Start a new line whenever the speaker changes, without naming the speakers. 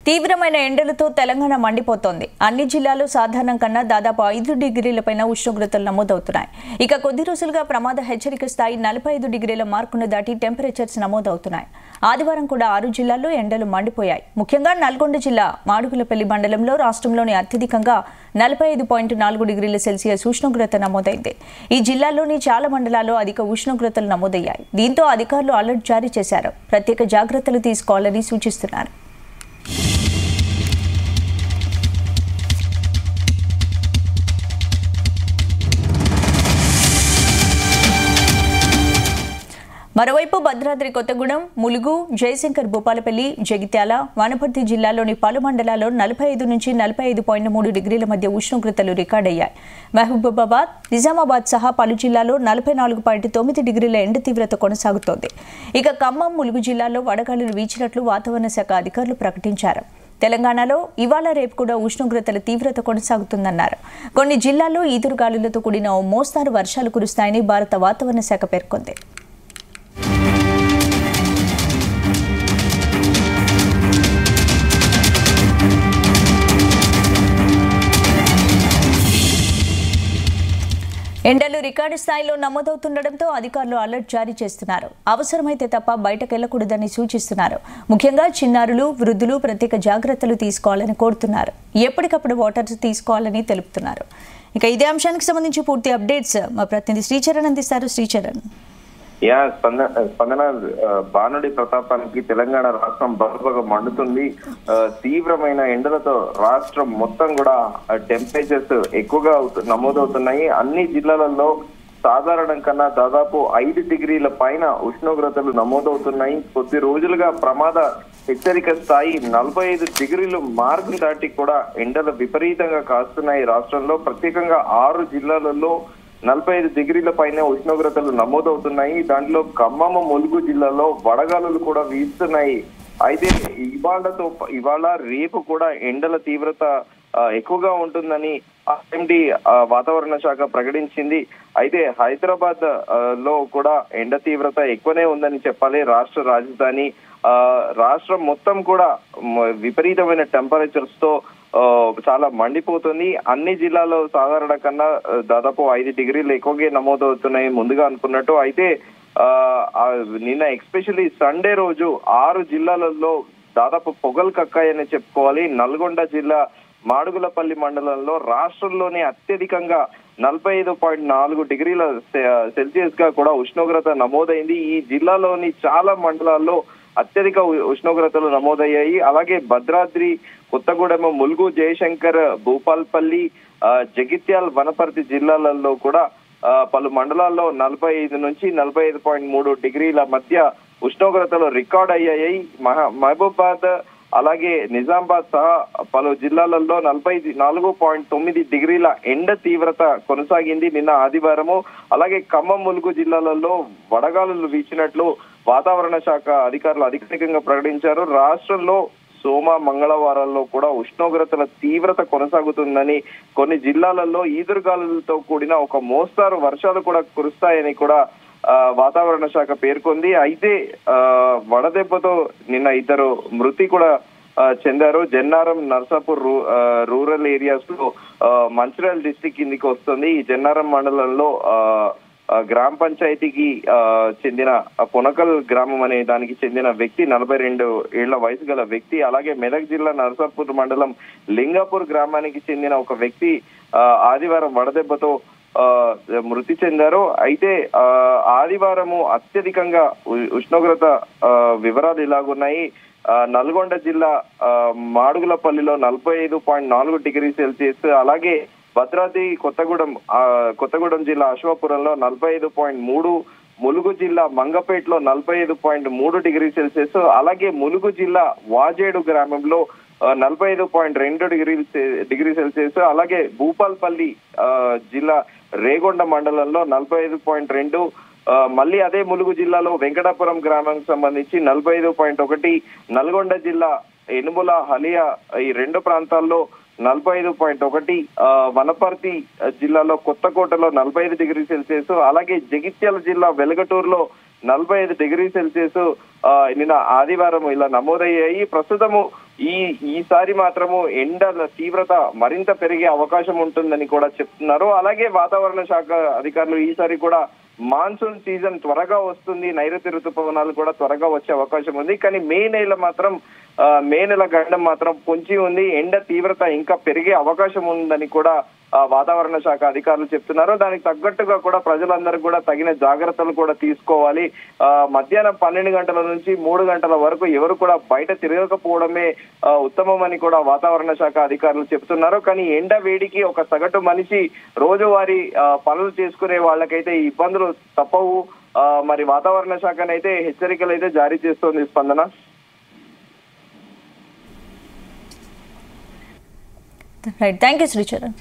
తీవ్రమైన ఎండలతో తెలంగాణ మండిపోతోంది. అన్ని జిల్లాలు సాధారణం కన్నా దాదాపు 5 డిగ్రీలపైన ఉష్ణోగ్రతలు నమోదవుతున్నాయి. ఇక కొద్ది రోజులుగా ప్రమాద హెచ్చరిక స్థాయి 45 డిగ్రీల మార్కును దాటి టెంపరేచర్స్ నమోదవుతున్నాయి. ఆదివారం కూడా 6 జిల్లాల్లో ఎండలు మండిపోయాయి. ముఖ్యంగా నల్గొండ జిల్లా మాడుగులపల్లి మండలంలో రాష్ట్రంలోని అత్యధికంగా 45.4 డిగ్రీల సెల్సియస్ ఉష్ణోగ్రత నమోదైంది. ఈ జిల్లాలోని చాలా మండలాల్లో అధిక ఉష్ణోగ్రతలు నమోదయ్యాయి. దీంతో అధికారులు అలర్ట్ జారీ చేశారు. ప్రత్యేక జాగ్రత్తలు తీసుకోవాలని సూచిస్తున్నారు. మరోవైపు భద్రాద్రి కొత్తగూడెం, ములుగు, జయశంకర్ భూపాలపల్లి, జగిత్యాల, వనపర్తి జిల్లాలోని పలు మండలాల్లో 45 నుంచి 45.3 డిగ్రీల మధ్య ఉష్ణోగ్రతలు రికార్డయ్యాయి. మహబూబాబాద్, నిజామాబాద్ సహా పలు జిల్లాల్లో 44.9 డిగ్రీల ఎండ తీవ్రత కొనసాగుతోంది. ఇక ఖమ్మం, ములుగు జిల్లాల్లో వడగాలులు వీచినట్లు వాతావరణ శాఖ అధికారులు ప్రకటించారు. తెలంగాణలో ఇవాళ రేపు కూడా ఉష్ణోగ్రతల తీవ్రత కొనసాగుతుందన్నారు. కొన్ని జిల్లాల్లో ఈదురుగాలులతో కూడిన ఓ మోస్తారు వర్షాలు కురుస్తాయని భారత వాతావరణ శాఖ పేర్కొంది. ఎండలు రికార్డు స్థాయిలో నమోదవుతుండటంతో అధికారులు అలర్ట్ జారీ చేస్తున్నారు. అవసరమైతే తప్ప బయటకెళ్లకూడదని సూచిస్తున్నారు. ముఖ్యంగా చిన్నారులు, వృద్ధులు ప్రత్యేక జాగ్రత్తలు తీసుకోవాలని కోరుతున్నారు. ఎప్పటికప్పుడు వాటర్ తీసుకోవాలని తెలుపుతున్నారు. ఇక ఇదే అంశానికి సంబంధించి పూర్తి అప్డేట్స్ మా ప్రతినిధి శ్రీచరణ్ అందిస్తారు. శ్రీచరణ్,
స్పందన బానుడి ప్రతాపానికి తెలంగాణ రాష్ట్రం బహుగా మండుతుంది. తీవ్రమైన ఎండలతో రాష్ట్రం మొత్తం కూడా టెంపరేచర్స్ ఎక్కువగా నమోదవుతున్నాయి. అన్ని జిల్లాలలో సాధారణం కన్నా దాదాపు 5 డిగ్రీల పైన ఉష్ణోగ్రతలు నమోదవుతున్నాయి. కొద్ది రోజులుగా ప్రమాద హెచ్చరిక స్థాయి 45 డిగ్రీలు మార్కు దాటి కూడా ఎండలు విపరీతంగా కాస్తున్నాయి. రాష్ట్రంలో ప్రత్యేకంగా 6 జిల్లాలలో 45 డిగ్రీల పైన ఉష్ణోగ్రతలు నమోదవుతున్నాయి. దాంట్లో ఖమ్మం, ములుగు జిల్లాలో వడగాలులు కూడా వీస్తున్నాయి. అయితే ఇవాళ రేపు కూడా ఎండల తీవ్రత ఎక్కువగా ఉంటుందని ఐఎండీ వాతావరణ శాఖ ప్రకటించింది. అయితే హైదరాబాద్ లో కూడా ఎండ తీవ్రత ఎక్కువనే ఉందని చెప్పాలి. రాష్ట్ర రాజధాని రాష్ట్రం మొత్తం కూడా విపరీతమైన టెంపరేచర్స్ తో చాలా మండిపోతుంది. అన్ని జిల్లాల్లో సాధారణ కన్నా దాదాపు 5 డిగ్రీలు ఎక్కువగా నమోదవుతున్నాయి ముందుగా అనుకున్నట్టు. అయితే నిన్న ఎస్పెషల్లీ సండే రోజు 6 జిల్లాలలో దాదాపు పొగలు కక్కాయని చెప్పుకోవాలి. నల్గొండ జిల్లా మాడుగులపల్లి మండలంలో రాష్ట్రంలోనే అత్యధికంగా 45.4 డిగ్రీల సెల్సియస్ గా కూడా ఉష్ణోగ్రత నమోదైంది. ఈ జిల్లాలోని చాలా మండలాల్లో అత్యధిక ఉష్ణోగ్రతలు నమోదయ్యాయి. అలాగే భద్రాద్రి కొత్తగూడెం, ములుగు, జయశంకర్ భూపాల్పల్లి, జగిత్యాల, వనపర్తి జిల్లాలలో కూడా పలు మండలాల్లో 45 నుంచి 45.3 డిగ్రీల మధ్య ఉష్ణోగ్రతలు రికార్డ్ అయ్యాయి. మహబూబాబాద్ అలాగే నిజామాబాద్ సహా పలు జిల్లాలలో 44.9 డిగ్రీల ఎండ తీవ్రత కొనసాగింది నిన్న ఆదివారము. అలాగే ఖమ్మం, ములుగు జిల్లాలలో వడగాలులు వీచినట్లు వాతావరణ శాఖ అధికారులు అధికారికంగా ప్రకటించారు. రాష్ట్రంలో సోమ, మంగళవారాల్లో కూడా ఉష్ణోగ్రతల తీవ్రత కొనసాగుతుందని, కొన్ని జిల్లాలలో ఈదురుగాలులతో కూడిన ఒక మోస్తారు వర్షాలు కూడా కురుస్తాయని కూడా వాతావరణ శాఖ పేర్కొంది. అయితే వడదెబ్బతో నిన్న 2 మృతి కూడా చెందారు. జన్నారం, నర్సాపూర్ రూరల్ ఏరియాస్ లో మంచిర్యాల డిస్టిక్ కిందికి వస్తుంది. ఈ జన్నారం మండలంలో గ్రామ పంచాయతీకి చెందిన పొనకల్ గ్రామం అనే దానికి చెందిన వ్యక్తి, 42 ఏళ్ల వయసు గల వ్యక్తి, అలాగే మెదక్ జిల్లా నర్సాపూర్ మండలం లింగాపూర్ గ్రామానికి చెందిన ఒక వ్యక్తి ఆదివారం వడదెబ్బతో మృతి చెందారు. అయితే ఆదివారము అత్యధికంగా ఉష్ణోగ్రత వివరాలు ఇలాగున్నాయి. నల్గొండ జిల్లా మాడుగులపల్లిలో 45.4 డిగ్రీ సెల్సియస్, అలాగే భద్రాద్రి కొత్తగూడెం జిల్లా అశ్వాపురంలో 45.3, ములుగు జిల్లా మంగపేటలో 45.3 డిగ్రీ సెల్సియస్, అలాగే ములుగు జిల్లా వాజేడు గ్రామంలో 45.2 డిగ్రీ సెల్సియస్, అలాగే భూపాల్పల్లి జిల్లా రేగొండ మండలంలో 45.2, మళ్ళీ అదే ములుగు జిల్లాలో వెంకటాపురం గ్రామానికి సంబంధించి 45.1, నల్గొండ జిల్లా ఎనుముల, హలియా ఈ 2 ప్రాంతాల్లో 45.1, వనపర్తి జిల్లాలో కొత్తకోటలో 45 డిగ్రీ సెల్సియస్, అలాగే జగిత్యాల జిల్లా వెలగటూరులో 45°C నిన్న ఆదివారం ఇలా నమోదయ్యాయి. ప్రస్తుతము ఈసారి మాత్రము ఎండల తీవ్రత మరింత పెరిగే అవకాశం ఉంటుందని కూడా చెప్తున్నారు. అలాగే వాతావరణ శాఖ అధికారులు ఈసారి కూడా మాన్సూన్ సీజన్ త్వరగా వస్తుంది, నైరుతి ఋతుపవనాలు కూడా త్వరగా వచ్చే అవకాశం ఉంది. కానీ మే నెల గండం మాత్రం పొంచి ఉంది. ఎండ తీవ్రత ఇంకా పెరిగే అవకాశం ఉందని కూడా వాతావరణ శాఖ అధికారులు చెప్తున్నారు. దానికి తగ్గట్టుగా కూడా ప్రజలందరూ కూడా తగిన జాగ్రత్తలు కూడా తీసుకోవాలి. మధ్యాహ్నం 12 గంటల నుంచి 3 గంటల వరకు ఎవరు కూడా బయట తిరగకపోవడమే ఉత్తమమని కూడా వాతావరణ శాఖ అధికారులు చెప్తున్నారు. కానీ ఎండ వేడికి ఒక సగటు మనిషి రోజువారీ పనులు చేసుకునే వాళ్ళకైతే ఈ ఇబ్బందులు తప్పవు. మరి వాతావరణ శాఖనైతే హెచ్చరికలు అయితే జారీ చేస్తోంది స్పందన.
Right, thank you Sricharan.